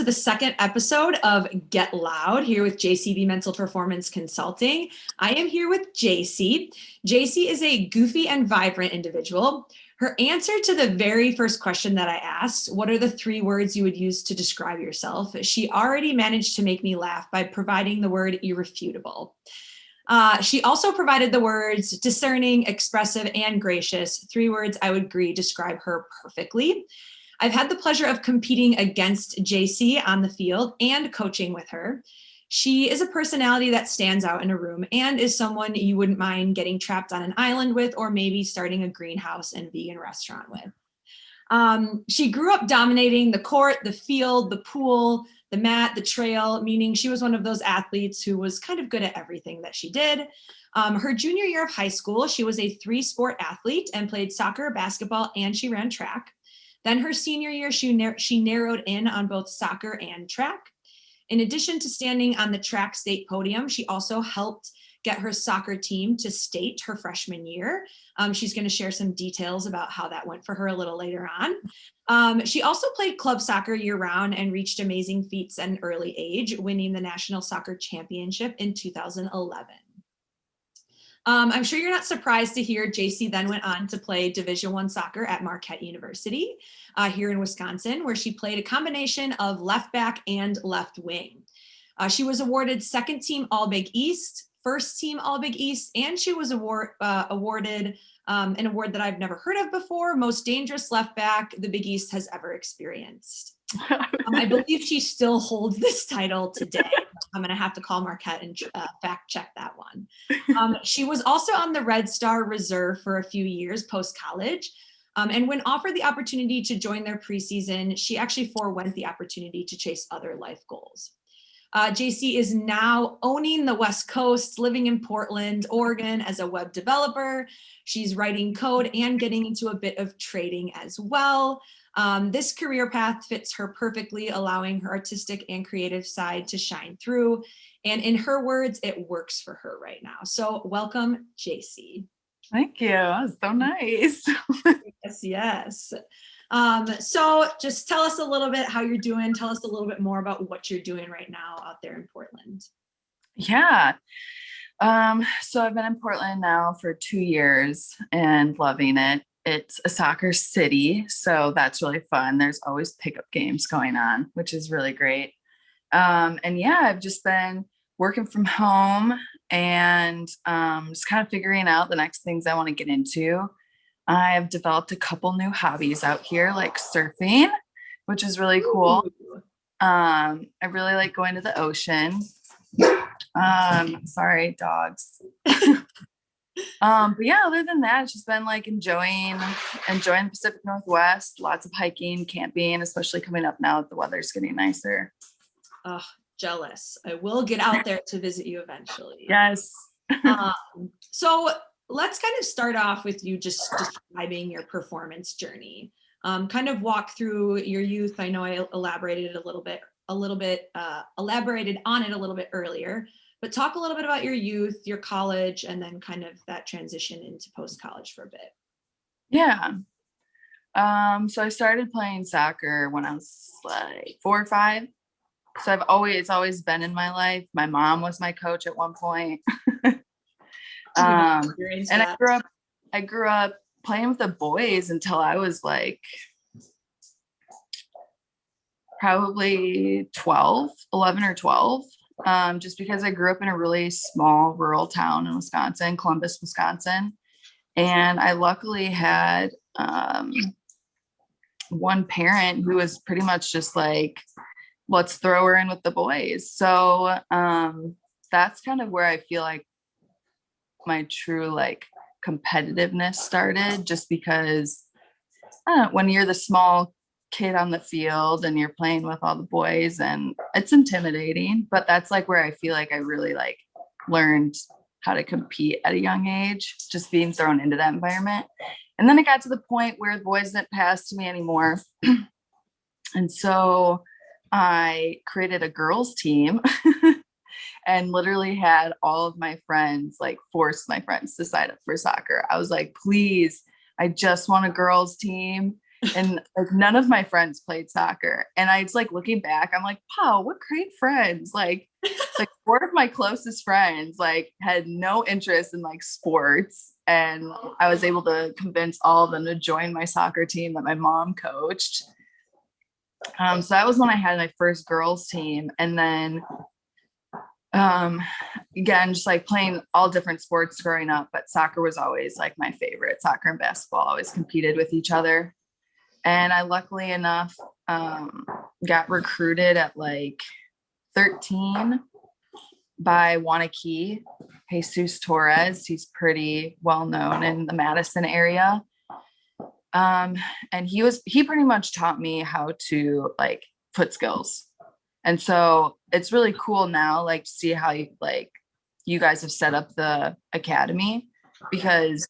to the second episode of Get Loud here with Jacie Mental Performance Consulting. I am here with Jacie. Jacie is a goofy and vibrant individual. Her answer to the very first question that I asked, what are the 3 words you would use to describe yourself? She already managed to make me laugh by providing the word irrefutable. She also provided the words discerning, expressive, and gracious. 3 words I would agree describe her perfectly. I've had the pleasure of competing against Jacie on the field and coaching with her. She is a personality that stands out in a room and is someone you wouldn't mind getting trapped on an island with, or maybe starting a greenhouse and vegan restaurant with. She grew up dominating the court, the field, the pool, the mat, the trail, meaning she was one of those athletes who was kind of good at everything that she did. Her junior year of high school, she was a 3-sport athlete and played soccer, basketball, and she ran track. Then her senior year, she narrowed in on both soccer and track. In addition to standing on the track state podium, she also helped get her soccer team to state her freshman year. She's going to share some details about how that went for her a little later on. She also played club soccer year-round and reached amazing feats at an early age, winning the National Soccer Championship in 2011. I'm sure you're not surprised to hear Jacie then went on to play Division I soccer at Marquette University here in Wisconsin, where she played a combination of left back and left wing. She was awarded second team All-Big East, first team All-Big East, and she was awarded an award that I've never heard of before, most dangerous left back the Big East has ever experienced. I believe she still holds this title today. I'm going to have to call Marquette and fact check that one. She was also on the Red Star Reserve for a few years post-college. And when offered the opportunity to join their preseason, she actually forewent the opportunity to chase other life goals. Jacie is now owning the West Coast, living in Portland, Oregon as a web developer. She's writing code and getting into a bit of trading as well. This career path fits her perfectly, allowing her artistic and creative side to shine through. And in her words, it works for her right now. So welcome, Jacie. Thank you. That was so nice. Yes. So just tell us a little bit how you're doing. Tell us a little bit more about what you're doing right now out there in Portland. Yeah. So I've been in Portland now for 2 years and loving it. It's a soccer city, so that's really fun. There's always pickup games going on, which is really great. And yeah, I've just been working from home and just kind of figuring out the next things I want to get into. I've developed a couple new hobbies out here, like surfing, which is really cool. I really like going to the ocean. Sorry, dogs. But yeah, other than that, it's just been like enjoying the Pacific Northwest, lots of hiking, camping, especially coming up now that the weather's getting nicer. Oh, jealous. I will get out there to visit you eventually. Yes. So let's kind of start off with you just describing your performance journey. Kind of walk through your youth. I know I elaborated on it a little bit earlier, but talk a little bit about your youth, your college, and then kind of that transition into post-college for a bit. Yeah. So I started playing soccer when I was like 4 or 5. So I've always been in my life. My mom was my coach at one point. And I grew up playing with the boys until I was like probably 11 or 12. Just because I grew up in a really small rural town in Wisconsin, Columbus, Wisconsin. And I luckily had one parent who was pretty much just like, let's throw her in with the boys. So that's kind of where I feel like my true like competitiveness started, just because when you're the small kid on the field and you're playing with all the boys, and it's intimidating, but that's like where I feel like I really like learned how to compete at a young age, just being thrown into that environment. And then it got to the point where the boys didn't pass to me anymore. And so I created a girls team and literally had all of my friends, like forced my friends to sign up for soccer. I was like, please, I just want a girls team. and like none of my friends played soccer. And I was like looking back, I'm like, wow, what great friends. Like 4 of my closest friends like had no interest in like sports. And I was able to convince all of them to join my soccer team that my mom coached. So that was when I had my first girls team. And then again, just like playing all different sports growing up, but soccer was always like my favorite. Soccer and basketball always competed with each other. And I luckily enough got recruited at like 13 by Wanakee, Jesus Torres. He's pretty well known in the Madison area. And he pretty much taught me how to like foot skills. And so it's really cool now, like to see how you guys have set up the academy, because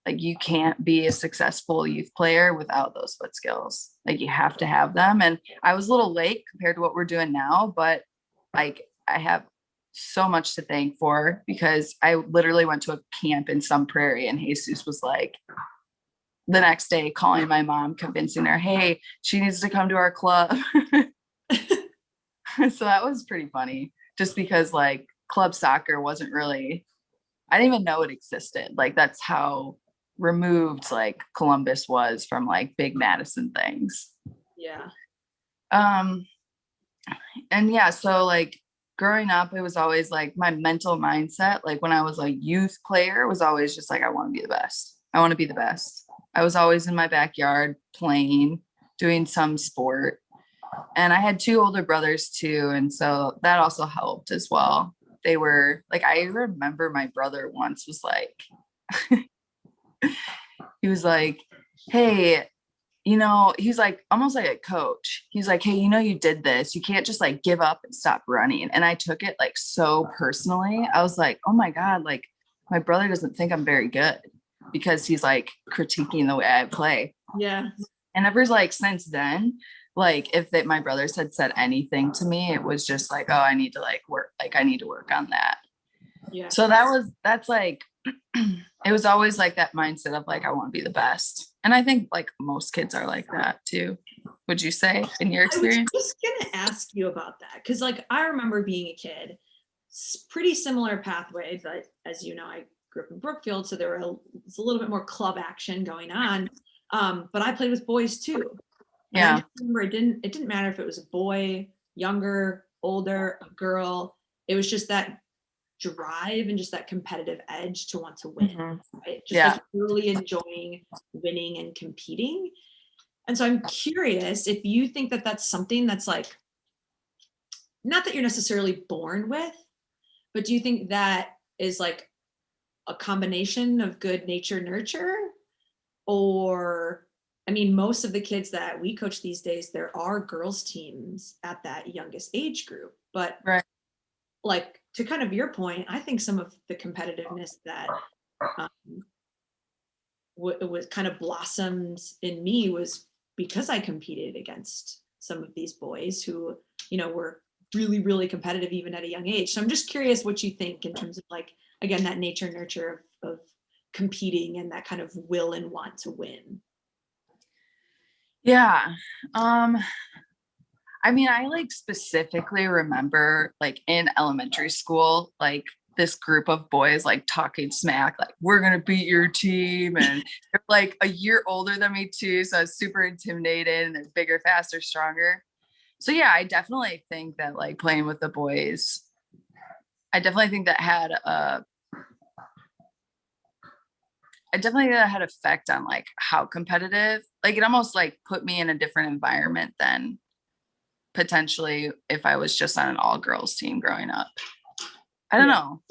like you can't be a successful youth player without those foot skills. Like you have to have them. And I was a little late compared to what we're doing now, but like I have so much to thank for, because I literally went to a camp in some prairie and Jesus was like the next day calling my mom, convincing her, hey, she needs to come to our club. So that was pretty funny, just because like club soccer wasn't really, I didn't even know it existed. Like that's how removed like Columbus was from like big Madison things. Yeah. And yeah, so like growing up, it was always like my mental mindset, like when I was a youth player, was always just like, I want to be the best. I want to be the best. I was always in my backyard playing, doing some sport. And I had 2 older brothers too. And so that also helped as well. They were like, I remember my brother once was like, he was like, hey, he's like almost like a coach. He's like, hey, you did this. You can't just like give up and stop running. And I took it like so personally. I was like, oh my God, like my brother doesn't think I'm very good because he's like critiquing the way I play. Yeah. And ever like since then, like if my brothers had said anything to me, it was just like, oh, I need to like work. Like I need to work on that. Yeah. So that's like, it was always like that mindset of like, I want to be the best. And I think like most kids are like that too. Would you say in your experience? I was just going to ask you about that. Cause like, I remember being a kid, pretty similar pathway, but as you know, I grew up in Brookfield. So there was a little bit more club action going on. But I played with boys too. And Yeah. I just remember it didn't matter if it was a boy, younger, older, a girl. It was just that drive and just that competitive edge to want to win, right? Just like really enjoying winning and competing. And so I'm curious if you think that that's something that's like, not that you're necessarily born with, but do you think that is like a combination of good nature nurture? Or, I mean, most of the kids that we coach these days, there are girls teams at that youngest age group, but Right. like to kind of your point, I think some of the competitiveness that was kind of blossomed in me was because I competed against some of these boys who, were really, really competitive even at a young age. So I'm just curious what you think in terms of like, again, that nature nurture of competing and that kind of will and want to win. Yeah. I mean, I like specifically remember like in elementary school, like this group of boys like talking smack, like we're gonna beat your team, and they're like a year older than me too, so I was super intimidated, and they're bigger, faster, stronger. So yeah, I definitely think that like playing with the boys, I definitely think that had effect on like how competitive, like it almost like put me in a different environment than potentially if I was just on an all girls team growing up. I don't know.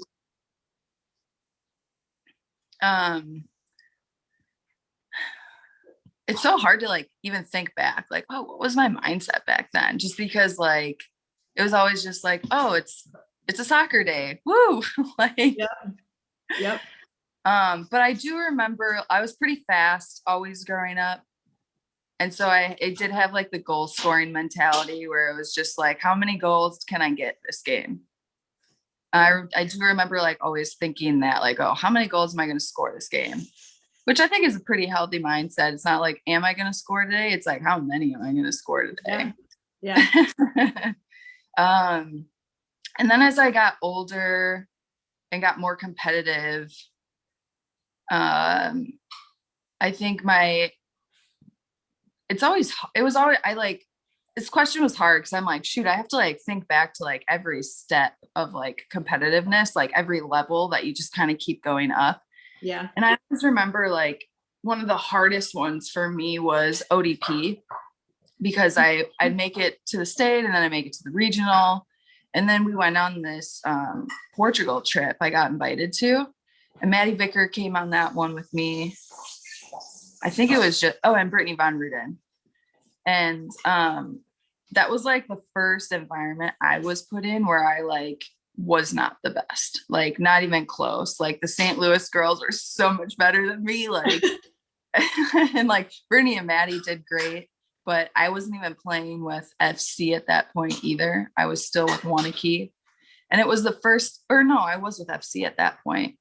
It's so hard to like even think back, like, oh, what was my mindset back then? Just because like it was always just like, oh, it's a soccer day. Woo. Like Yep. But I do remember I was pretty fast always growing up. And so it did have like the goal scoring mentality where it was just like, how many goals can I get this game? I do remember like always thinking that like, oh, how many goals am I going to score this game? which I think is a pretty healthy mindset. It's not like, am I going to score today? It's like, how many am I going to score today? Yeah. And then as I got older and got more competitive, I think this question was hard because I'm like, shoot, I have to like think back to like every step of like competitiveness, like every level that you just kind of keep going up. Yeah. And I always remember like one of the hardest ones for me was ODP, because I'd make it to the state and then I make it to the regional. And then we went on this Portugal trip I got invited to, and Maddie Vicker came on that one with me. I think it was and Brittany Von Ruden. And that was like the first environment I was put in where I like was not the best, like not even close. Like the St. Louis girls are so much better than me. Like, and like Brittany and Maddie did great, but I wasn't even playing with FC at that point either. I was still with Wanakee. And it was the first, or no, I was with FC at that point.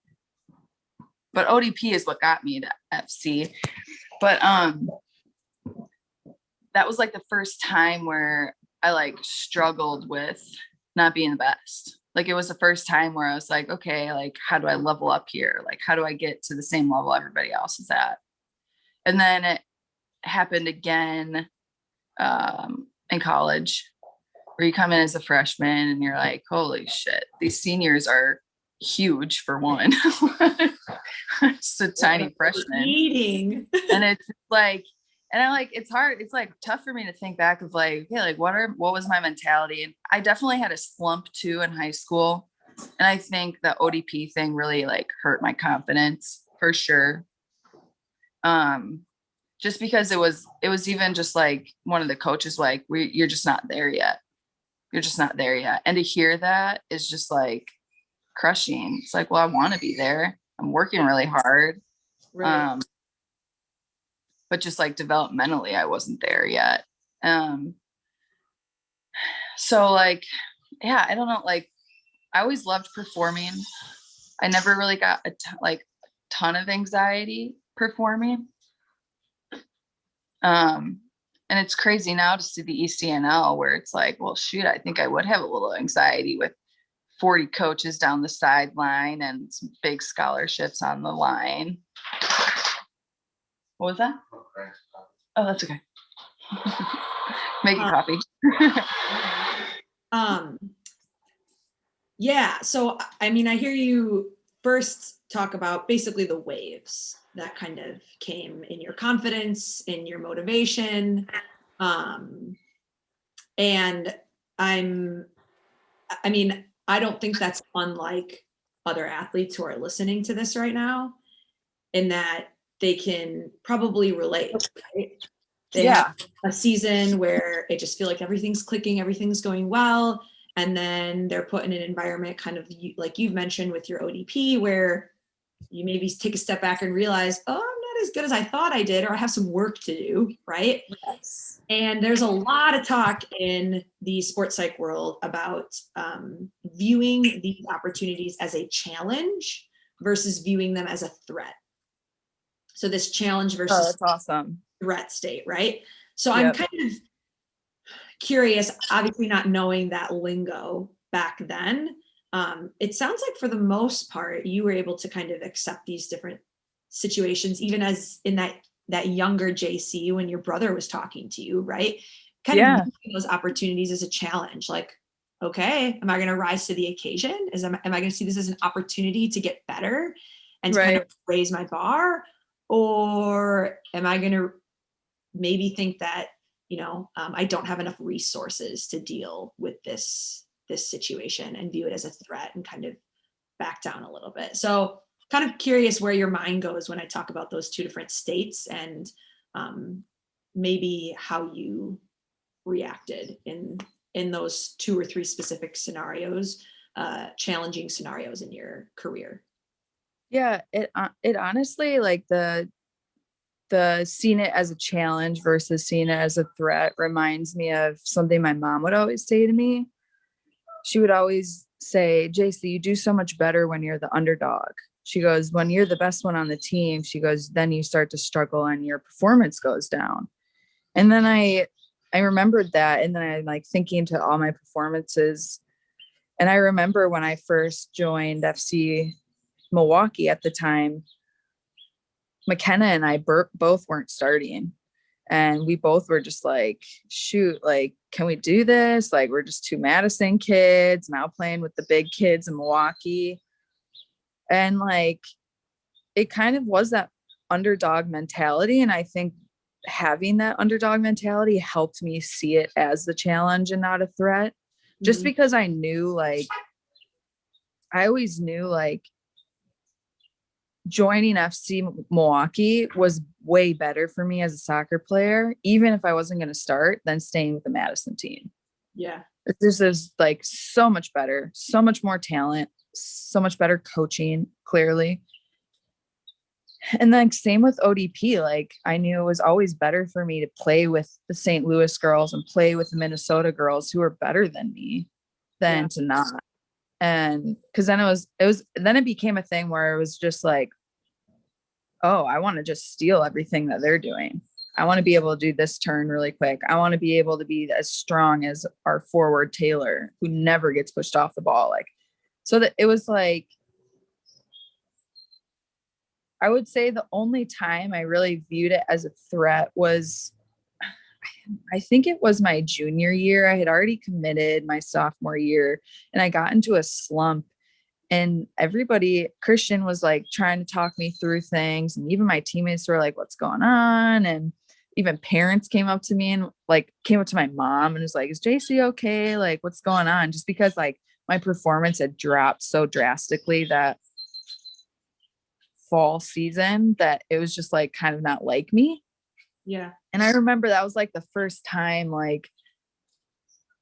But ODP is what got me to FC. But that was like the first time where I like struggled with not being the best. Like it was the first time where I was like, okay, like how do I level up here? Like how do I get to the same level everybody else is at? And then it happened again in college, where you come in as a freshman and you're like, holy shit, these seniors are huge for one. It's a tiny freshman. And it's like, and I like, it's hard. It's like tough for me to think back of like, okay, like what was my mentality? And I definitely had a slump too in high school. And I think the ODP thing really like hurt my confidence for sure. Just because it was even just like one of the coaches, like you're just not there yet. You're just not there yet. And to hear that is just like crushing. It's like, well, I want to be there. I'm working really hard. Right. But just like developmentally, I wasn't there yet. So like, yeah, I don't know. Like I always loved performing. I never really got a ton of anxiety performing. And it's crazy now to see the ECNL where it's like, well, shoot, I think I would have a little anxiety with 40 coaches down the sideline and some big scholarships on the line. What was that? Oh, that's okay. Make a copy. Yeah. So, I mean, I hear you first talk about basically the waves that kind of came in your confidence, in your motivation. And I mean, I don't think that's unlike other athletes who are listening to this right now, in that they can probably relate, right? They have a season where it just feel like everything's clicking, everything's going well. And then they're put in an environment kind of like you've mentioned with your ODP, where you maybe take a step back and realize, oh, I'm not as good as I thought I did, or I have some work to do, right? Yes. And there's a lot of talk in the sports psych world about viewing these opportunities as a challenge versus viewing them as a threat. So this challenge versus that's awesome. Threat state, right? So I'm kind of curious, obviously not knowing that lingo back then. It sounds like for the most part, you were able to kind of accept these different situations, even as in that younger Jacie, when your brother was talking to you, right? Kind of viewing those opportunities as a challenge, like, okay, am I going to rise to the occasion? Am I going to see this as an opportunity to get better and to kind of raise my bar? Or am I going to maybe think that, I don't have enough resources to deal with this situation and view it as a threat and kind of back down a little bit? So kind of curious where your mind goes when I talk about those two different states, and maybe how you reacted in those 2 or 3 specific scenarios, challenging scenarios in your career. Yeah, it honestly, like the seeing it as a challenge versus seeing it as a threat reminds me of something my mom would always say to me. She would always say, Jacie, you do so much better when you're the underdog. she goes, when you're the best one on the team, she goes, then you start to struggle and your performance goes down. And then I remembered that. And then I'm like thinking to all my performances. And I remember when I first joined FC Milwaukee at the time, McKenna and I both weren't starting. And we both were just like, shoot, like, can we do this? Like, we're just two Madison kids now playing with the big kids in Milwaukee. And like, it kind of was that underdog mentality. And I think having that underdog mentality helped me see it as the challenge and not a threat. Just because I knew, like, I always knew, like, joining FC Milwaukee was way better for me as a soccer player, even if I wasn't going to start, than staying with the Madison team. Yeah. This is like so much better, so much more talent, so much better coaching, clearly. And then same with ODP. Like, I knew it was always better for me to play with the St. Louis girls and play with the Minnesota girls who are better than me than to not. And because then then it became a thing where it was just like, oh, I want to just steal everything that they're doing. I want to be able to do this turn really quick. I want to be able to be as strong as our forward Taylor, who never gets pushed off the ball. Like, so that it was like, I would say the only time I really viewed it as a threat was, I think it was my junior year. I had already committed my sophomore year and I got into a slump, and everybody, Christian was like trying to talk me through things. And even my teammates were like, what's going on? And even parents came up to me and like came up to my mom and was like, is Jacie okay? Like, what's going on? Just because like my performance had dropped so drastically that fall season that it was just like kind of not like me. Yeah. And I remember that was like the first time, like,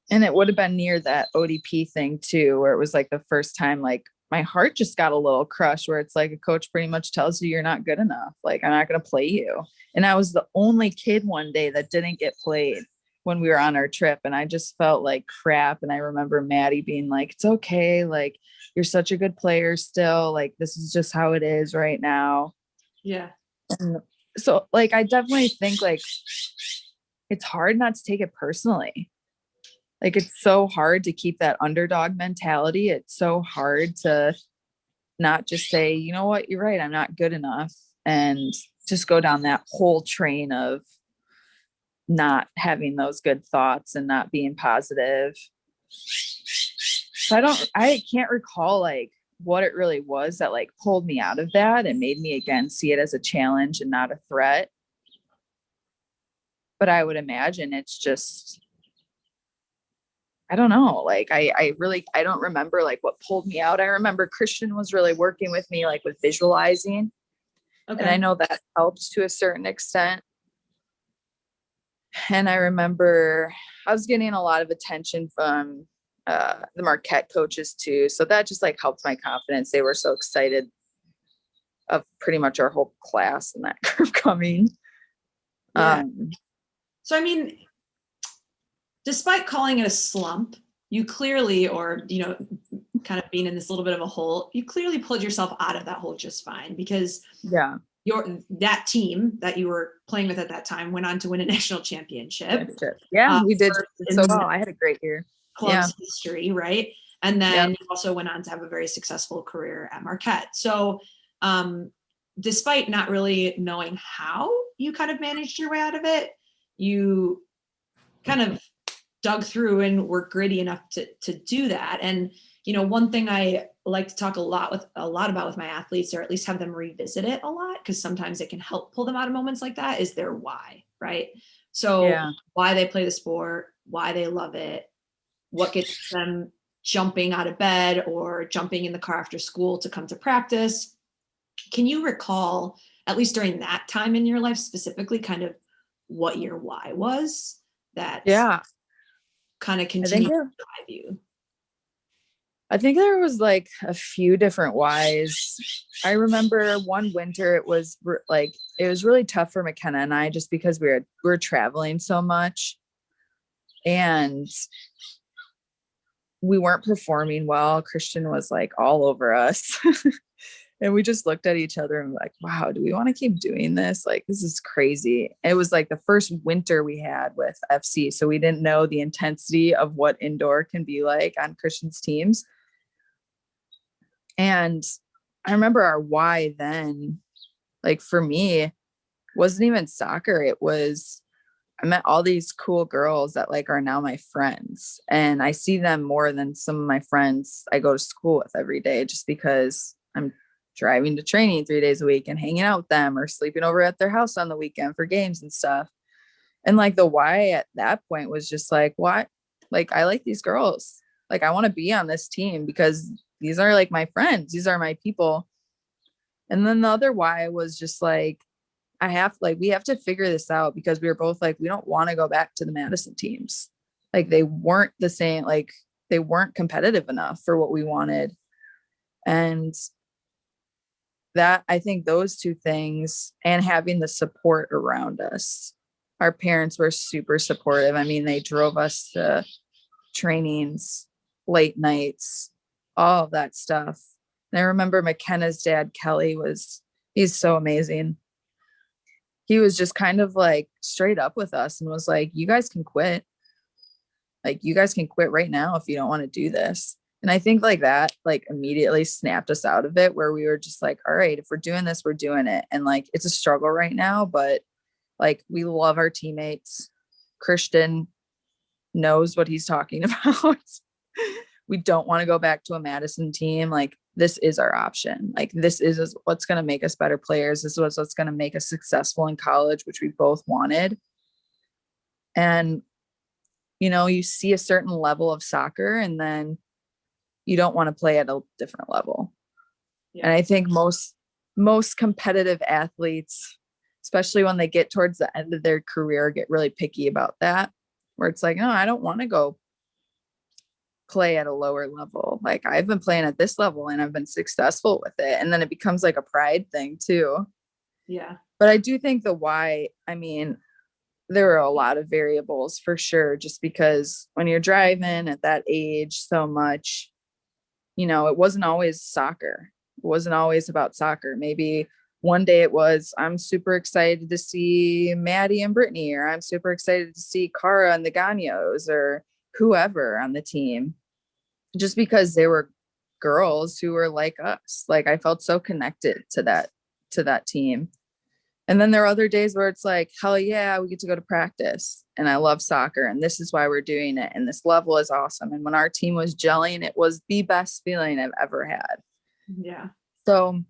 and it would have been near that ODP thing too, where it was like the first time, like, my heart just got a little crushed, where it's like a coach pretty much tells you you're not good enough. Like, I'm not going to play you. And I was the only kid one day that didn't get played when we were on our trip. And I just felt like crap. And I remember Maddie being like, it's okay. Like, you're such a good player still. Like, this is just how it is right now. Yeah. And so like, I definitely think like it's hard not to take it personally. Like, it's so hard to keep that underdog mentality. It's so hard to not just say, you know what, you're right, I'm not good enough, and just go down that whole train of not having those good thoughts and not being positive. So I can't recall like what it really was that like pulled me out of that and made me again see it as a challenge and not a threat. But I would imagine it's just, I don't know. Like, I don't remember like what pulled me out. I remember Christian was really working with me, like with visualizing. Okay. And I know that helps to a certain extent. And I remember I was getting a lot of attention from the Marquette coaches too. So that just like helped my confidence. They were so excited of pretty much our whole class and that group coming. Yeah. So, I mean, despite calling it a slump, you clearly, or, you know, kind of being in this little bit of a hole, you clearly pulled yourself out of that hole just fine, because that team that you were playing with at that time went on to win a national championship. Yeah, we did so well. I had a great year. Club's history, right? And then you also went on to have a very successful career at Marquette. So despite not really knowing how you kind of managed your way out of it, you kind of dug through and were gritty enough to do that. And, you know, one thing I like to talk a lot about with my athletes, or at least have them revisit it a lot, because sometimes it can help pull them out of moments like that, is their why, right? So why they play the sport, why they love it, what gets them jumping out of bed or jumping in the car after school to come to practice. Can you recall, at least during that time in your life specifically, kind of what your why was that kind of continued to drive you? I think there was like a few different whys. I remember one winter it was really tough for McKenna and I, just because we were traveling so much and we weren't performing well. Christian was like all over us. And we just looked at each other and were like, wow, do we want to keep doing this? Like, this is crazy. It was like the first winter we had with FC. So we didn't know the intensity of what indoor can be like on Christian's teams. And I remember our why then, like for me, wasn't even soccer. It was, I met all these cool girls that like are now my friends. And I see them more than some of my friends I go to school with every day, just because I'm driving to training 3 days a week and hanging out with them or sleeping over at their house on the weekend for games and stuff. And like the why at that point was just like, what? Like, I like these girls. Like, I want to be on this team because these are like my friends. These are my people. And then the other why was just like, we have to figure this out, because we were both like, we don't want to go back to the Madison teams. Like, they weren't the same, like they weren't competitive enough for what we wanted. And that, I think those two things, and having the support around us, our parents were super supportive. I mean, they drove us to trainings, late nights, all of that stuff. And I remember McKenna's dad, Kelly, he's so amazing. He was just kind of like straight up with us and was like, you guys can quit. Like, you guys can quit right now if you don't want to do this. And I think like that, like immediately snapped us out of it, where we were just like, all right, if we're doing this, we're doing it. And like, it's a struggle right now, but like, we love our teammates. Christian knows what he's talking about. We don't want to go back to a Madison team. Like, this is our option. Like, this is what's going to make us better players. This is what's going to make us successful in college, which we both wanted. And, you know, you see a certain level of soccer and then you don't want to play at a different level. Yeah. And I think most competitive athletes, especially when they get towards the end of their career, get really picky about that, where it's like, no, I don't want to go play at a lower level. Like, I've been playing at this level and I've been successful with it. And then it becomes like a pride thing too. Yeah. But I do think the why, I mean, there are a lot of variables for sure, just because when you're driving at that age so much, you know, it wasn't always soccer. It wasn't always about soccer. Maybe one day it was, I'm super excited to see Maddie and Brittany, or I'm super excited to see Cara and the Gagnos, or whoever on the team, just because they were girls who were like us. Like, I felt so connected to that team. And then there are other days where it's like, hell yeah, we get to go to practice and I love soccer and this is why we're doing it. And this level is awesome. And when our team was gelling, it was the best feeling I've ever had. Yeah. So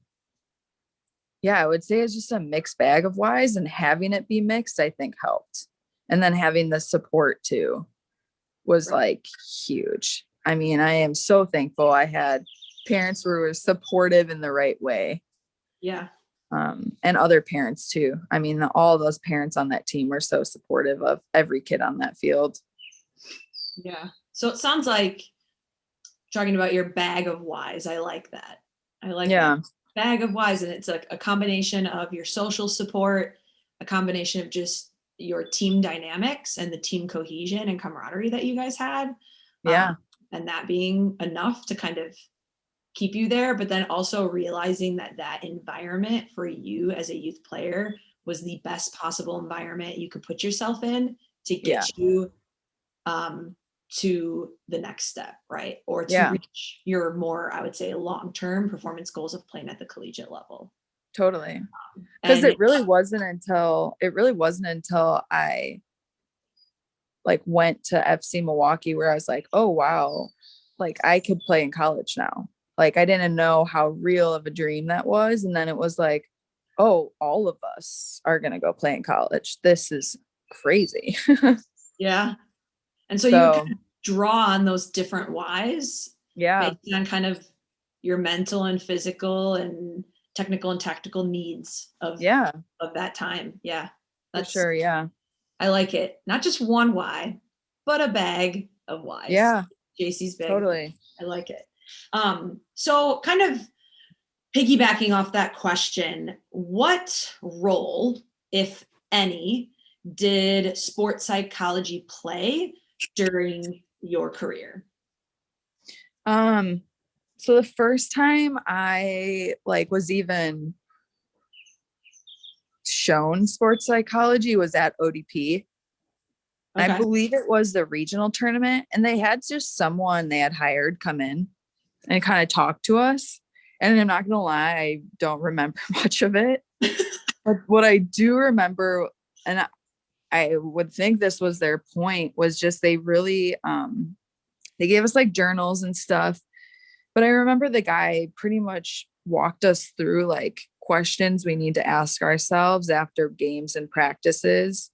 yeah, I would say it's just a mixed bag of whys, and having it be mixed, I think, helped. And then having the support too was like huge. I mean, I am so thankful I had parents who were supportive in the right way. Yeah. And other parents too. I mean, all those parents on that team were so supportive of every kid on that field. Yeah. So it sounds like, talking about your bag of whys, I like that. I like that bag of whys. And it's like a combination of your social support, a combination of just your team dynamics and the team cohesion and camaraderie that you guys had. Yeah. And that being enough to kind of keep you there, but then also realizing that environment for you as a youth player was the best possible environment you could put yourself in to get you to the next step, right? Or to reach your more, I would say, long-term performance goals of playing at the collegiate level. Totally. Because it really wasn't until I like went to FC Milwaukee where I was like, oh wow, like I could play in college now. Like, I didn't know how real of a dream that was. And then it was like, oh, all of us are going to go play in college. This is crazy. Yeah. And so you kind of draw on those different whys. Yeah. Based on kind of your mental and physical and technical and tactical needs of that time. Yeah. That's for sure. Yeah. I like it. Not just one why, but a bag of whys. Yeah. Jacie's bag. Totally. I like it. So kind of piggybacking off that question, what role, if any, did sports psychology play during your career? So the first time I like was even shown sports psychology was at ODP. I Okay. believe it was the regional tournament, and they had just someone they had hired come in and kind of talk to us. And I'm not gonna lie, I don't remember much of it. But what I do remember, and I would think this was their point, was just they really they gave us like journals and stuff. But I remember the guy pretty much walked us through like questions we need to ask ourselves after games and practices,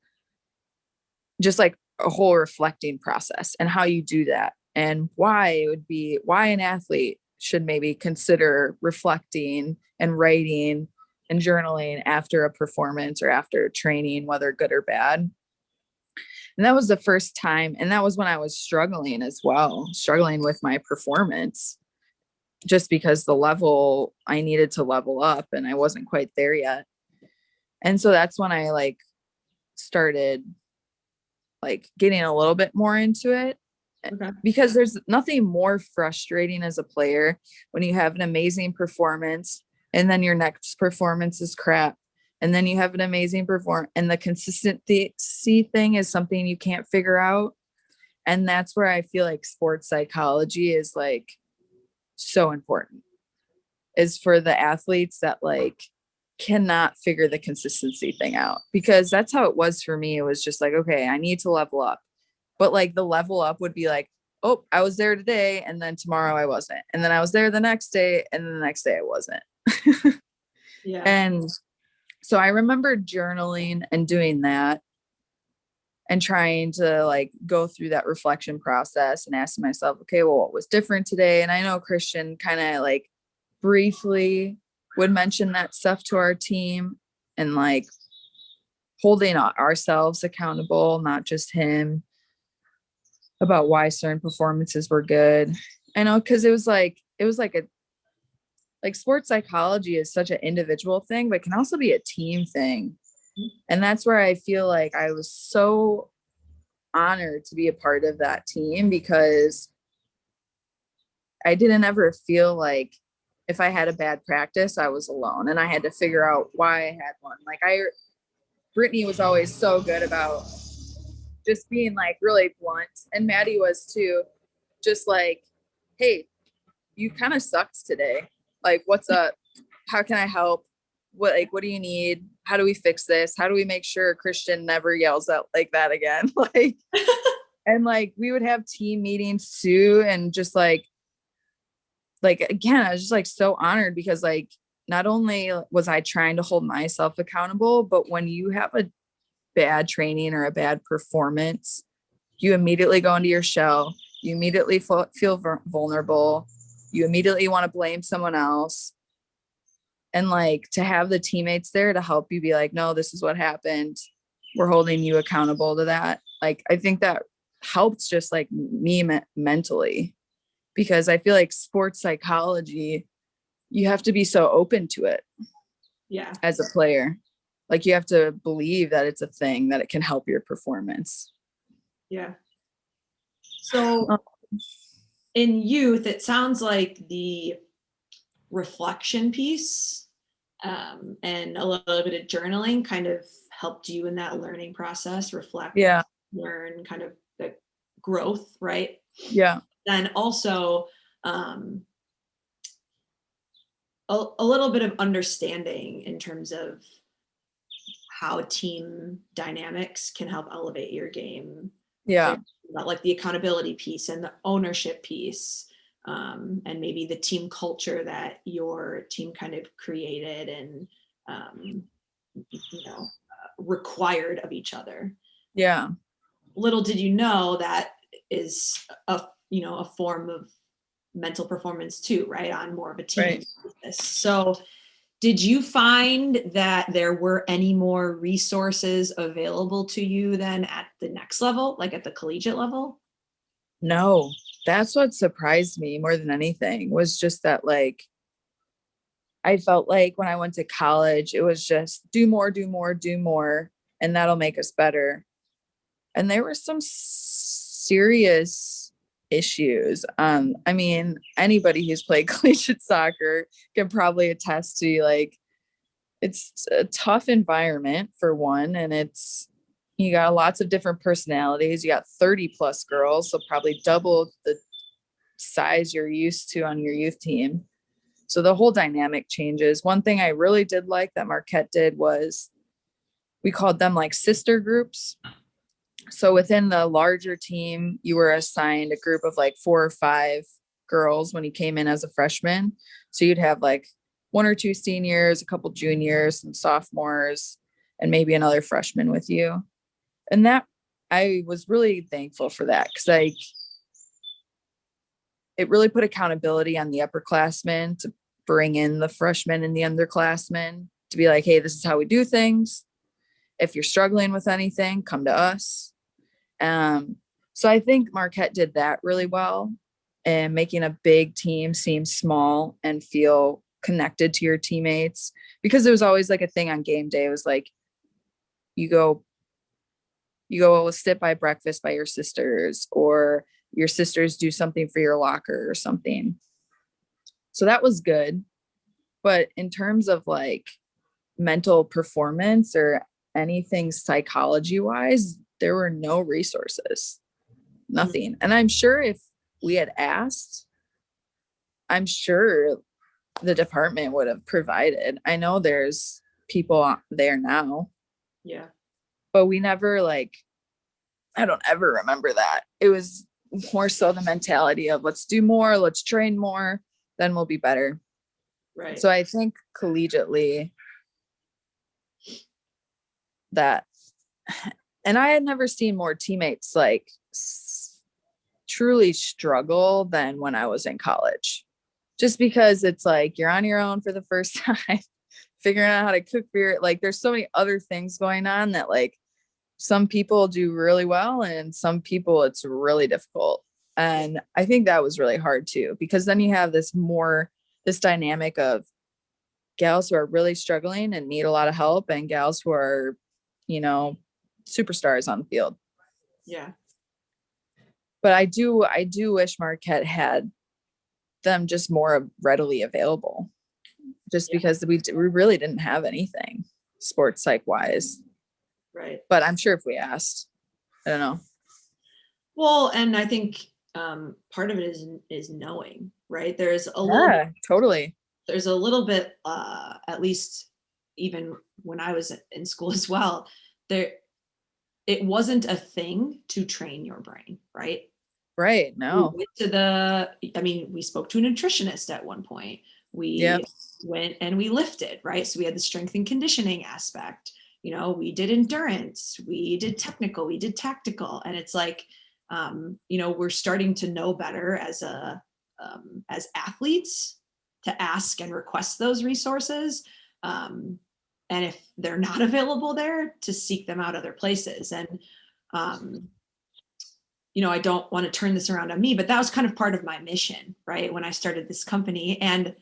just like a whole reflecting process and how you do that, and why an athlete should maybe consider reflecting and writing and journaling after a performance or after training, whether good or bad. And that was the first time. And that was when I was struggling as well, struggling with my performance, just because the level I needed to level up and I wasn't quite there yet. And so that's when I like started like getting a little bit more into it. Okay. Because there's nothing more frustrating as a player when you have an amazing performance and then your next performance is crap, and then you have an amazing performance and the consistency thing is something you can't figure out. And that's where I feel like sports psychology is like so important, is for the athletes that like cannot figure the consistency thing out, because that's how it was for me. It was just like, okay, I need to level up. But like the level up would be like, oh, I was there today, and then tomorrow I wasn't. And then I was there the next day, and then the next day I wasn't. Yeah. And so I remember journaling and doing that and trying to like go through that reflection process and asking myself, okay, well, what was different today? And I know Christian kind of like briefly would mention that stuff to our team, and like holding ourselves accountable, not just him, about why certain performances were good. I know, because it was like a like sports psychology is such an individual thing, but it can also be a team thing. And that's where I feel like I was so honored to be a part of that team, because I didn't ever feel like if I had a bad practice, I was alone and I had to figure out why I had one. Like Brittany was always so good about just being like really blunt, and Maddie was too, just like, hey, you kind of sucked today. Like, what's up? How can I help? What do you need? How do we fix this? How do we make sure Christian never yells out like that again? Like, and like we would have team meetings too. And just like again, I was just like so honored, because like not only was I trying to hold myself accountable, but when you have a bad training or a bad performance, you immediately go into your shell. You immediately feel vulnerable. You immediately want to blame someone else. And like to have the teammates there to help you be like, no, this is what happened. We're holding you accountable to that. Like, I think that helped just like me mentally, because I feel like sports psychology, you have to be so open to it. Yeah. As a player, like you have to believe that it's a thing, that it can help your performance. Yeah. So in youth, it sounds like the reflection piece and a little bit of journaling kind of helped you in that learning process, reflect, learn, kind of the growth, right? Yeah. Then also a little bit of understanding in terms of how team dynamics can help elevate your game. Yeah. About like the accountability piece and the ownership piece, and maybe the team culture that your team kind of created and required of each other. Yeah. Little did you know that is a form of mental performance too, right? On more of a team basis. So did you find that there were any more resources available to you then at the next level, like at the collegiate level? No, that's what surprised me more than anything, was just that like I felt like when I went to college, it was just do more, do more, do more, and that'll make us better. And there were some serious issues. I mean, anybody who's played collegiate soccer can probably attest to like it's a tough environment for one, and you got lots of different personalities. You got 30 plus girls, so probably double the size you're used to on your youth team. So the whole dynamic changes. One thing I really did like that Marquette did was we called them like sister groups. So within the larger team, you were assigned a group of like 4 or 5 girls when you came in as a freshman. So you'd have like 1 or 2 seniors, a couple juniors, some sophomores, and maybe another freshman with you. And that I was really thankful for that, because like it really put accountability on the upperclassmen to bring in the freshmen and the underclassmen to be like, hey, this is how we do things. If you're struggling with anything, come to us. So I think Marquette did that really well, and making a big team seem small and feel connected to your teammates, because it was always like a thing on game day. It was like, you go sit by breakfast by your sisters, or your sisters do something for your locker or something. So that was good. But in terms of like mental performance or anything psychology wise, there were no resources, nothing. And I'm sure if we had asked, I'm sure the department would have provided. I know there's people there now. Yeah. But we never like, I don't ever remember that. It was more so the mentality of let's do more, let's train more, then we'll be better. Right. So I think collegiately that, and I had never seen more teammates like truly struggle than when I was in college, just because it's like you're on your own for the first time, figuring out how to cook beer. Like there's so many other things going on that like some people do really well and some people it's really difficult. And I think that was really hard too, because then you have this dynamic of gals who are really struggling and need a lot of help, and gals who are, superstars on the field. Yeah. But I do wish Marquette had them just more readily available, just because we really didn't have anything sports psych wise. Right. But I'm sure if we asked, I don't know. Well, and I think part of it is knowing, right? There's a little bit, totally. There's a little bit, at least even when I was in school as well, it wasn't a thing to train your brain, right? Right. No. We spoke to a nutritionist at one point. We went and we lifted, right? So we had the strength and conditioning aspect. We did endurance, we did technical, we did tactical. And it's like, we're starting to know better as athletes to ask and request those resources. And if they're not available there, to seek them out other places. And, I don't want to turn this around on me, but that was kind of part of my mission, right? When I started this company, and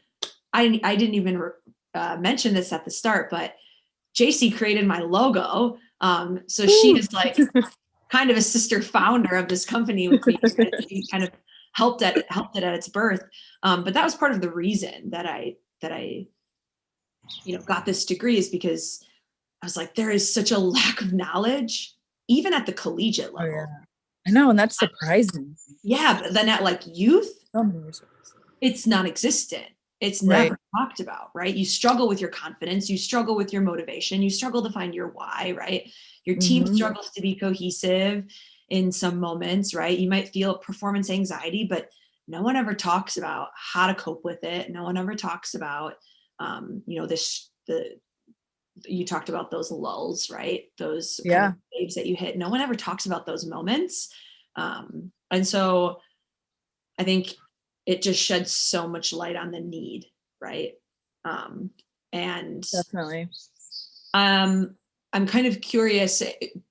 I didn't even mention this at the start, but Jacie created my logo. So she is like kind of a sister founder of this company with me. She kind of helped it at its birth. But that was part of the reason that I got this degree, is because I was like, there is such a lack of knowledge, even at the collegiate level. Oh, yeah. I know. And that's surprising. Yeah. But then at like youth, it's non-existent. It's never talked about, right? You struggle with your confidence, you struggle with your motivation, you struggle to find your why, right? Your team struggles to be cohesive in some moments, right? You might feel performance anxiety, but no one ever talks about how to cope with it. No one ever talks about, you talked about those lulls, right? Those kind of waves that you hit. No one ever talks about those moments. And so I think it just sheds so much light on the need, right? And definitely. I'm kind of curious,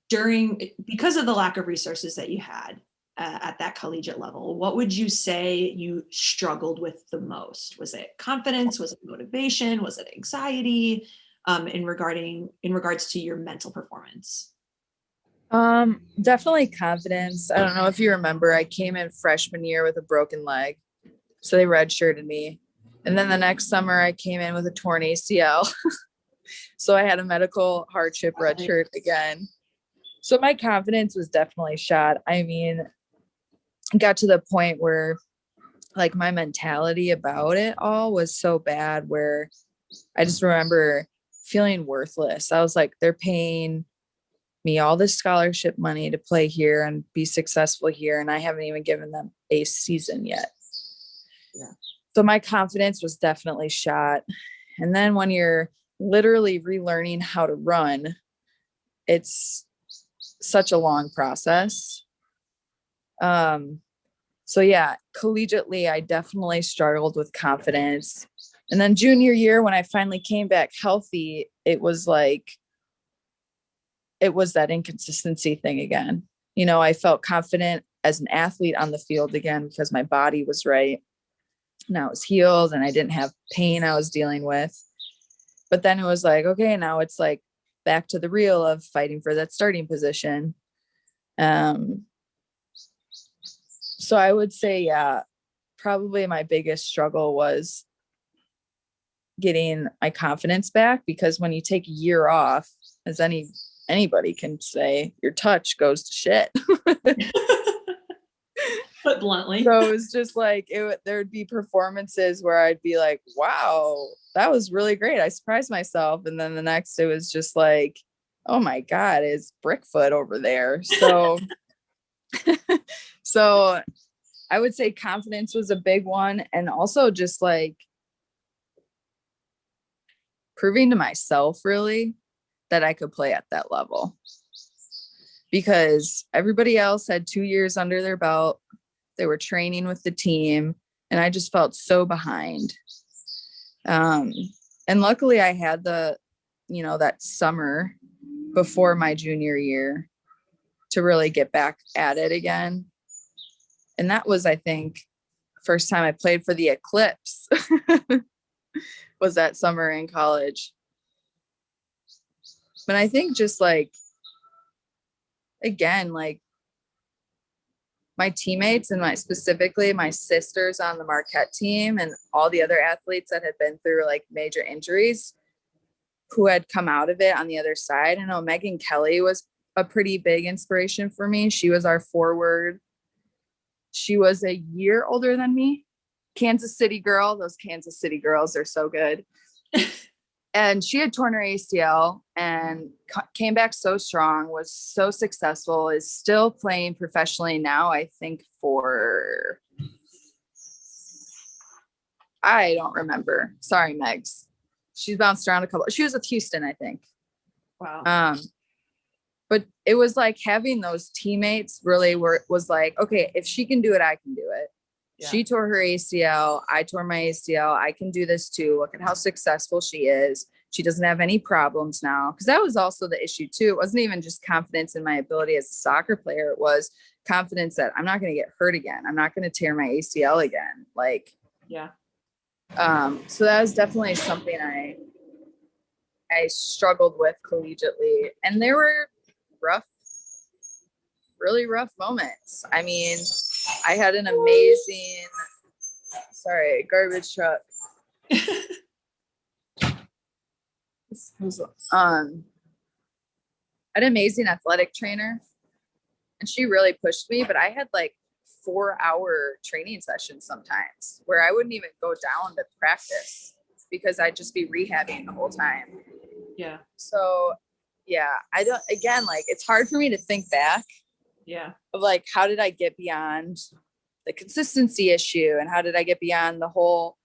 because of the lack of resources that you had at that collegiate level, what would you say you struggled with the most? Was it confidence? Was it motivation? Was it anxiety? In regards to your mental performance? Definitely confidence. I don't know if you remember, I came in freshman year with a broken leg. So they redshirted me. And then the next summer I came in with a torn ACL. So I had a medical hardship redshirt again. So my confidence was definitely shot. I mean, it got to the point where like my mentality about it all was so bad where I just remember feeling worthless. I was like, they're paying me all this scholarship money to play here and be successful here, and I haven't even given them a season yet. Yeah. So my confidence was definitely shot. And then when you're literally relearning how to run, it's such a long process. So yeah, collegiately, I definitely struggled with confidence. And then junior year, when I finally came back healthy, it was that inconsistency thing again. You know, I felt confident as an athlete on the field again because my body was right. Now it was healed and I didn't have pain I was dealing with. But then it was like, okay, now it's like back to the real of fighting for that starting position. So I would say, yeah, probably my biggest struggle was getting my confidence back, because when you take a year off, as anybody can say, your touch goes to shit. Put bluntly. So it was just like there'd be performances where I'd be like, wow, that was really great. I surprised myself. And then the next, it was just like, oh my God, it's Brickfoot over there. So so I would say confidence was a big one. And also just like proving to myself really that I could play at that level, because everybody else had 2 years under their belt. They were training with the team and I just felt so behind. And luckily I had that summer before my junior year to really get back at it again. And that was, I think, first time I played for the Eclipse was that summer in college. But I think just like, again, like my teammates and specifically my sisters on the Marquette team and all the other athletes that had been through like major injuries who had come out of it on the other side. I know Megan Kelly was a pretty big inspiration for me. She was our forward. She was a year older than me. Kansas City girl. Those Kansas City girls are so good. And she had torn her ACL and came back so strong, was so successful, is still playing professionally now, I think I don't remember. Sorry, Megs. She's bounced around she was with Houston, I think. Wow. But it was like having those teammates really was like, okay, if she can do it, I can do it. Yeah. She tore her ACL. I tore my ACL. I can do this too. Look at how successful she is. She doesn't have any problems now. Because that was also the issue too. It wasn't even just confidence in my ability as a soccer player. It was confidence that I'm not going to get hurt again. I'm not going to tear my ACL again. Like, yeah. So that was definitely something I struggled with collegiately. And there were really rough moments. I mean, I had an amazing, garbage truck. I had an amazing athletic trainer and she really pushed me, but I had like 4-hour training sessions sometimes where I wouldn't even go down to practice because I'd just be rehabbing the whole time. Yeah. So yeah, it's hard for me to think back. Yeah. Of like, how did I get beyond the consistency issue? And how did I get beyond the whole,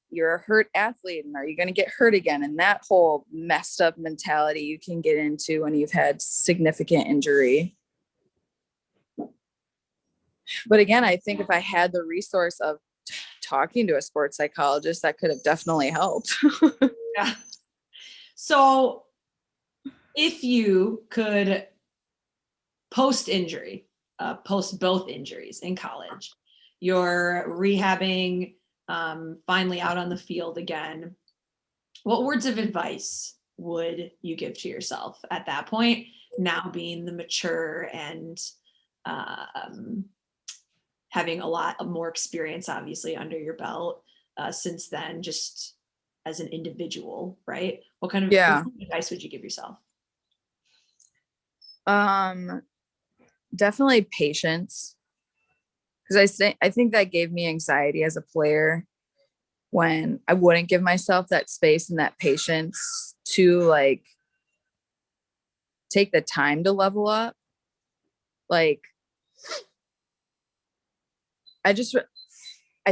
you're a hurt athlete and are you going to get hurt again? And that whole messed up mentality you can get into when you've had significant injury. But again, I think if I had the resource of talking to a sports psychologist, that could have definitely helped. Yeah. So if you could post both injuries in college, you're rehabbing, finally out on the field again, what words of advice would you give to yourself at that point now being the mature and having a lot of more experience, obviously, under your belt since then, just as an individual, right? What kind of advice would you give yourself? Definitely patience. Because I think that gave me anxiety as a player when I wouldn't give myself that space and that patience to like take the time to level up. Like, I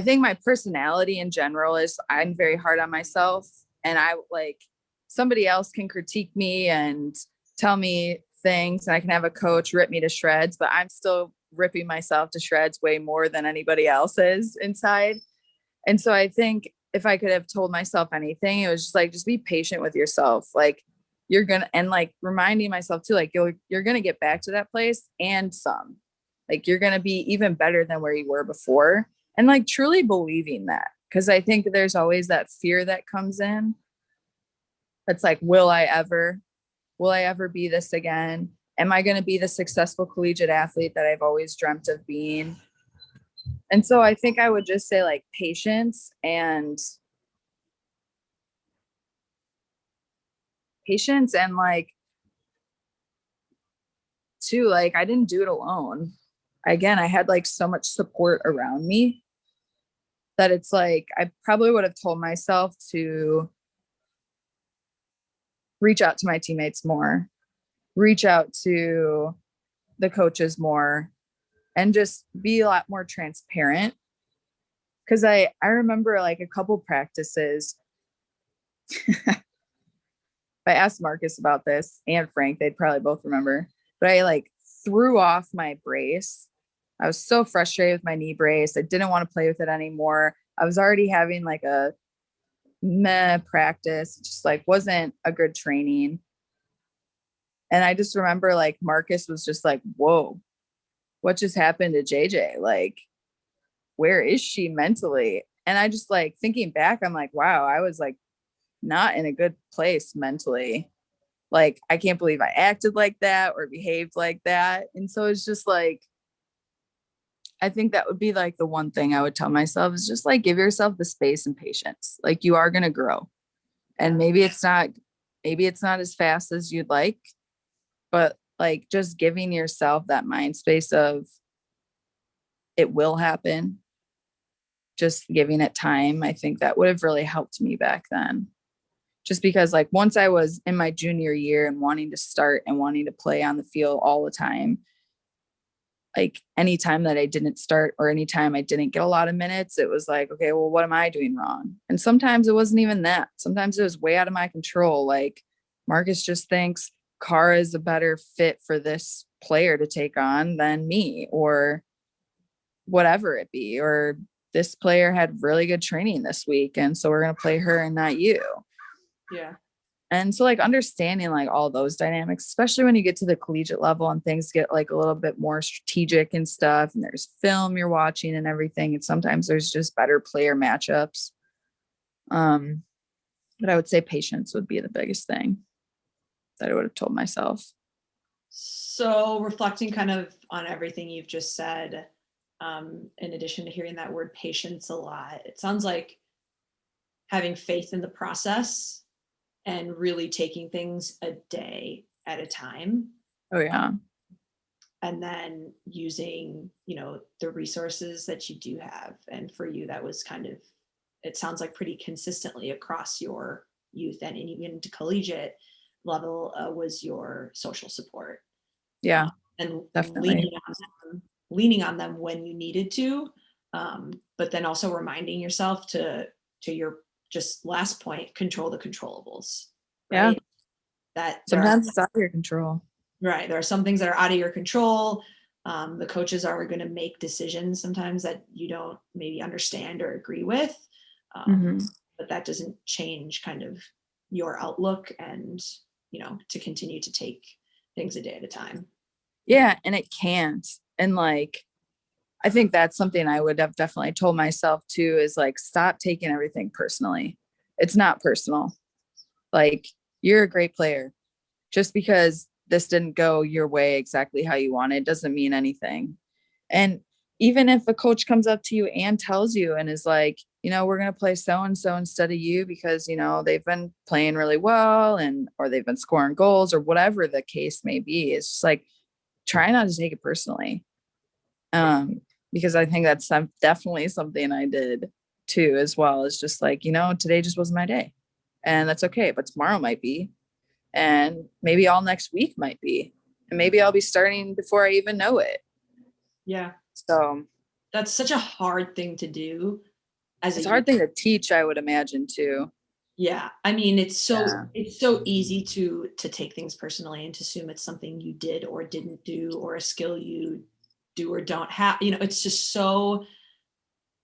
think my personality in general is I'm very hard on myself, and I like somebody else can critique me and tell me things, and I can have a coach rip me to shreds, but I'm still ripping myself to shreds way more than anybody else is inside. And so I think if I could have told myself anything, it was just like, just be patient with yourself. Like you're going to, and like reminding myself too, like you're going to get back to that place and some, like you're going to be even better than where you were before. And like truly believing that, because I think there's always that fear that comes in. It's like, will I ever be this again? Am I going to be the successful collegiate athlete that I've always dreamt of being? And so I think I would just say like patience and like too, like I didn't do it alone. Again, I had like so much support around me that it's like, I probably would have told myself to reach out to my teammates more, reach out to the coaches more, and just be a lot more transparent. Cause I remember like a couple practices. I asked Marcus about this and Frank, they'd probably both remember, but I like threw off my brace. I was so frustrated with my knee brace. I didn't want to play with it anymore. I was already having like a meh practice, just like wasn't a good training. And I just remember like Marcus was just like, whoa, what just happened to JJ? Like, where is she mentally? And I just like thinking back, I'm like, wow, I was like not in a good place mentally. Like, I can't believe I acted like that or behaved like that. And so it's just like, I think that would be like the one thing I would tell myself is just like, give yourself the space and patience. Like you are going to grow, and maybe it's not as fast as you'd like, but like just giving yourself that mind space of it will happen, just giving it time. I think that would have really helped me back then. Just because like once I was in my junior year and wanting to start and wanting to play on the field all the time, like anytime that I didn't start or anytime I didn't get a lot of minutes, it was like, okay, well, what am I doing wrong? And sometimes it wasn't even that. Sometimes it was way out of my control. Like Marcus just thinks Cara is a better fit for this player to take on than me, or whatever it be, or this player had really good training this week, and so we're going to play her and not you. Yeah. And so like understanding like all those dynamics, especially when you get to the collegiate level and things get like a little bit more strategic and stuff, and there's film you're watching and everything, and sometimes there's just better player matchups. But I would say patience would be the biggest thing that I would have told myself. So reflecting kind of on everything you've just said, in addition to hearing that word patience a lot, it sounds like having faith in the process and really taking things a day at a time. Oh yeah. And then using, the resources that you do have. And for you, that was kind of, it sounds like pretty consistently across your youth and even to collegiate level was your social support. Yeah. And definitely leaning on them when you needed to. But then also reminding yourself to your just last point, control the controllables. Right? Yeah. That sometimes it's out of your control. Right. There are some things that are out of your control. The coaches are going to make decisions sometimes that you don't maybe understand or agree with. But that doesn't change kind of your outlook and, to continue to take things a day at a time. Yeah. And it can't. And like, I think that's something I would have definitely told myself too, is like, stop taking everything personally. It's not personal. Like, you're a great player. Just because this didn't go your way exactly how you wanted, doesn't mean anything. And even if a coach comes up to you and tells you and is like, we're going to play so-and-so instead of you because, they've been playing really well or they've been scoring goals or whatever the case may be, it's just like, try not to take it personally. Because I think that's definitely something I did too, as well. As just like, today just wasn't my day, and that's okay. But tomorrow might be, and maybe all next week might be, and maybe I'll be starting before I even know it. Yeah. So that's such a hard thing to do. It's a hard thing to teach, I would imagine too. Yeah. I mean, it's so easy to take things personally and to assume it's something you did or didn't do, or a skill you do or don't have. It's just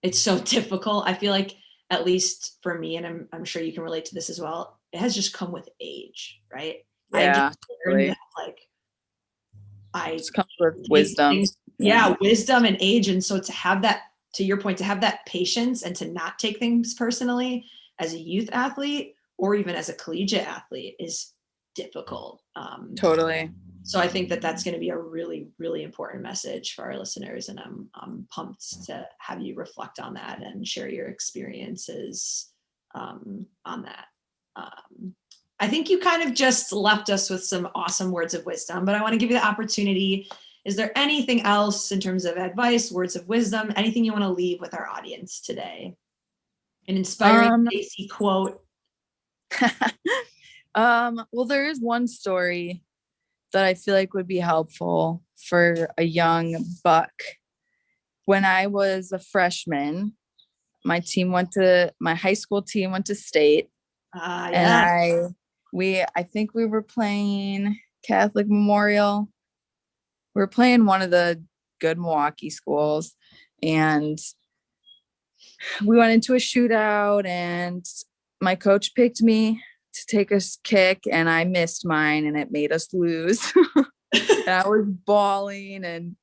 it's so difficult. I feel like, at least for me, and I'm sure you can relate to this as well, it has just come with age, right? Yeah, I've just learned totally. that, like, it comes with wisdom. Wisdom and age. And so to have that, to your point, to have that patience and to not take things personally as a youth athlete or even as a collegiate athlete is difficult. Totally. So I think that that's going to be a really, really important message for our listeners. And I'm pumped to have you reflect on that and share your experiences on that. I think you kind of just left us with some awesome words of wisdom, but I want to give you the opportunity. Is there anything else in terms of advice, words of wisdom, anything you want to leave with our audience today? An inspiring Jacie quote? Well, there is one story that I feel like would be helpful for a young buck. When I was a freshman, my high school team went to state. And I think we were playing Catholic Memorial. We were playing one of the good Milwaukee schools, and we went into a shootout, and my coach picked me to take a kick, and I missed mine, and it made us lose. And I was bawling, and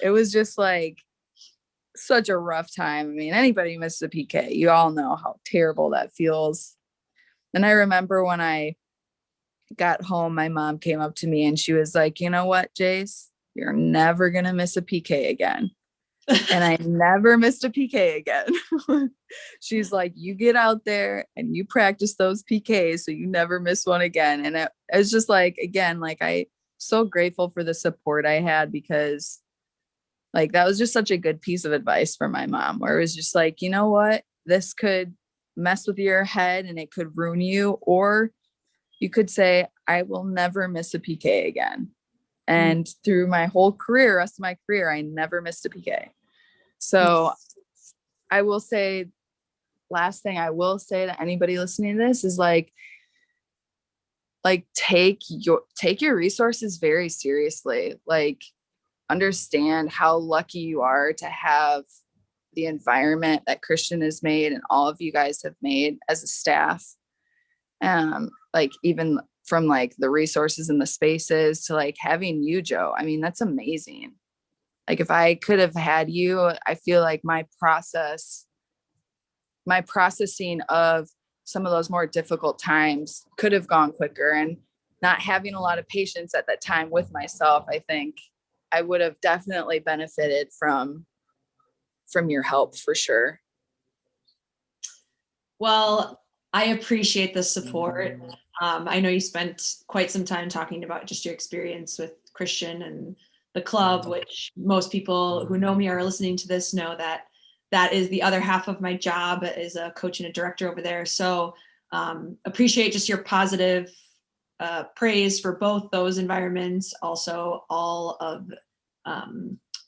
it was just like such a rough time. I mean, anybody misses a PK, you all know how terrible that feels. And I remember when I got home, my mom came up to me and she was like, "You know what, Jace, you're never going to miss a PK again." And I never missed a PK again. She's like, "You get out there and you practice those PKs so you never miss one again." And it's just like, again, like, I'm so grateful for the support I had, because like, that was just such a good piece of advice from my mom, where it was just like, you know what, this could mess with your head and it could ruin you, or you could say, I will never miss a PK again. And through my whole career, rest of my career, I never missed a PK. So I will say, last thing I will say to anybody listening to this is like take your resources very seriously. Like, understand how lucky you are to have the environment that Christian has made and all of you guys have made as a staff. Like, even from like the resources and the spaces to like having you, Joe. I mean, that's amazing. Like, if I could have had you, I feel like my processing of some of those more difficult times could have gone quicker, and not having a lot of patience at that time with myself, I think I would have definitely benefited from your help for sure. Well, I appreciate the support. I know you spent quite some time talking about just your experience with Christian and the club, which most people who know me or are listening to this know that is the other half of my job as a coach and a director over there. So appreciate just your positive praise for both those environments. Also, all of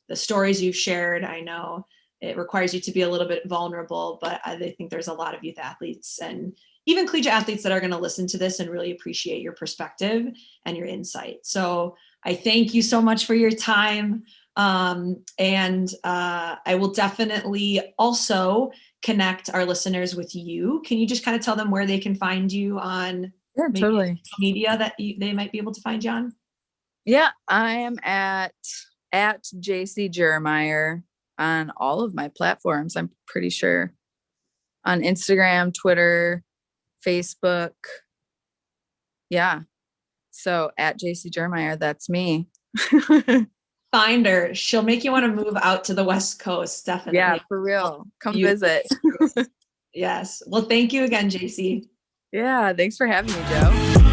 the stories you've shared. I know it requires you to be a little bit vulnerable, but I think there's a lot of youth athletes and even collegiate athletes that are going to listen to this and really appreciate your perspective and your insight. So I thank you so much for your time. And I will definitely also connect our listeners with you. Can you just kind of tell them where they can find you on totally media that they might be able to find you on? Yeah, I am at Jacie Jermier on all of my platforms. I'm pretty sure on Instagram, Twitter, Facebook. Yeah. So at Jacie Jermier, that's me. Find her. She'll make you want to move out to the West Coast. Definitely. Yeah, for real. Come You- visit. Yes. Well, thank you again, Jacie. Yeah, thanks for having me, Joe.